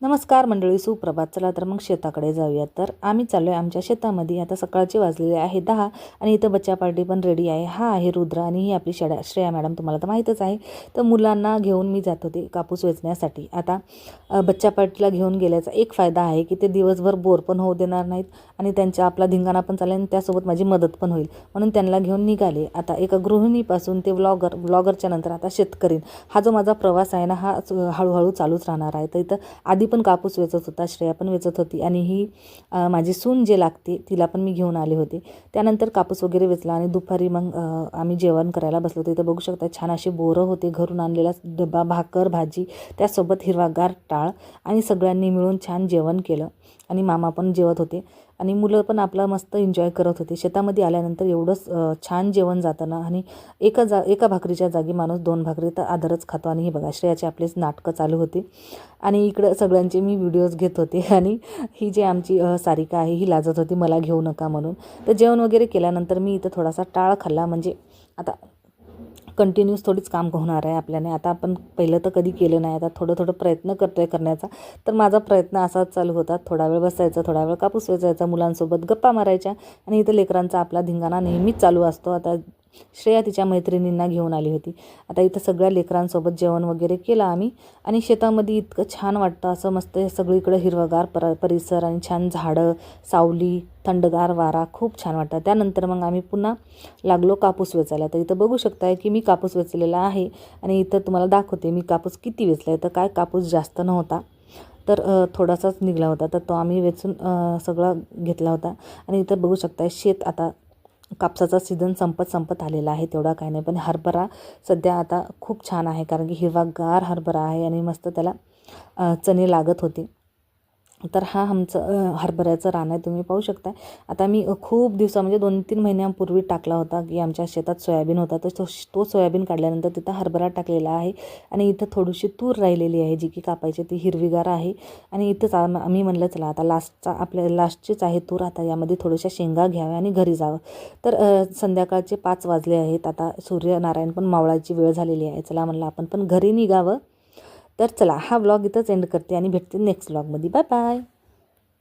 नमस्कार मंडळी, सुप्रभात. चला तर मग शेताकडे जाऊया. तर आम्ही चाललो आहे आमच्या शेतामध्ये. आता सकाळचे वाजलेले आहे 10 आणि इथं बच्चा पार्टी पण रेडी आहे. हा आहे रुद्र आणि ही आपली श्रेया मॅडम, तुम्हाला तर माहीतच आहे. तर मुलांना घेऊन मी जात होते कापूस वेचण्यासाठी. आता बच्चा पार्टीला घेऊन गेल्याचा एक फायदा आहे की ते दिवसभर बोर पण होऊ देणार नाहीत आणि त्यांचा आपला धिंगाणा पण चालेल आणि त्यासोबत माझी मदत पण होईल, म्हणून त्यांना घेऊन निघाले. आता एका गृहिणीपासून ते व्लॉगरच्या नंतर आता शेतकरी, हा जो माझा प्रवास आहे ना, हा हळूहळू चालूच राहणार आहे. तर इथं आधी पण कापूस वेचत होता, श्रेया पण वेचत होती आणि ही माझी सून जे लागते तिला पण मी घेऊन आले होते. त्यानंतर कापूस वगैरे वेचला आणि दुपारी मग आम्ही जेवण करायला बसलो होतो. इथं बघू शकता छान असे बोरं होते, घरून आणलेला डबा, भाकर, भाजी, त्यासोबत हिरवागार टाळ आणि सगळ्यांनी मिळून छान जेवण केलं आणि मामा पण जेवत होते आणि मुलं पण आपला मस्त एन्जॉय करत होते. शेतामध्ये आल्यानंतर एवढंच छान जेवण जातं ना आणि एका भाकरीच्या जागी माणूस 2 भाकरी तर आदरच खातो. आणि हे बघा श्रेयाचे आपलेच नाटकं चालू होते आणि इकडं सगळ्यांचे मी व्हिडिओज घेत होते आणि ही जी आमची सारिका आहे ही लाजत होती मला घेऊ नका म्हणून. तर जेवण वगैरे केल्यानंतर मी इथं थोडासा टाळ खाल्ला, म्हणजे आता कंटिन्यूस थोडीच काम होणार आहे आपल्याने. आता आपण पहिलं तर कधी केलं नाही, आता थोडं प्रयत्न करतो आहे करण्याचा. तर माझा प्रयत्न असाच चालू होता, थोडा वेळ बसायचा, थोडा वेळ कापूस वेचायचा, मुलांसोबत गप्पा मारायच्या आणि इथं लेकरांचा आपला धिंगाणा नेहमीच चालू असतो. आता श्रेया तिच्या मैत्रिणींना घेऊन आली होती. आता इथं सगळ्या लेकरांसोबत जेवण वगैरे केलं आम्ही आणि शेतामध्ये इतकं छान वाटतं, असं मस्त सगळीकडे हिरवगार परिसर आणि छान झाडं, सावली, थंडगार वारा, खूप छान वाटतं. त्यानंतर मग आम्ही पुन्हा लागलो कापूस वेचायला. तर इथं बघू शकताय की मी कापूस वेचलेला आहे आणि इथं तुम्हाला दाखवते मी कापूस किती वेचला आहे. तर काय कापूस जास्त नव्हता, तर थोडासाच निघाला होता, तर तो आम्ही वेचून सगळा घेतला होता. आणि इथं बघू शकताय शेत, आता कापसाचा सीझन संपत आलेला आहे, तेवढा काही नाही. पण हरभरा सध्या आता खूप छान आहे, कारण की हिरवागार हरभरा आहे आणि मस्त त्याला चणे लागत होते. तर हा आमचं हरभऱ्याचं रान आहे, तुम्ही पाहू शकता. आता मी खूप म्हणजे 2-3 महिन्यांपूर्वी टाकला होता की आमच्या शेतात सोयाबीन होता, तर तो सोयाबीन काढल्यानंतर तिथं हरभरा टाकलेला आहे आणि इथं थोडीशी तूर राहिलेली आहे जी की कापायची, ती हिरवीगार आहे. आणि इथंच आम्ही म्हणलं चला आता लास्टचीच आहे तूर, आता यामध्ये थोड्याशा शेंगा घ्याव्या आणि घरी जावं. तर संध्याकाळचे 5 वाजले आहेत, आता सूर्यनारायण पण मावळायची वेळ झालेली आहे. चला म्हणलं आपण पण घरी निघावं. तर चला हा व्लॉग इथंच एंड करते आणि भेटते नेक्स्ट व्लॉगमध्ये. Bye bye.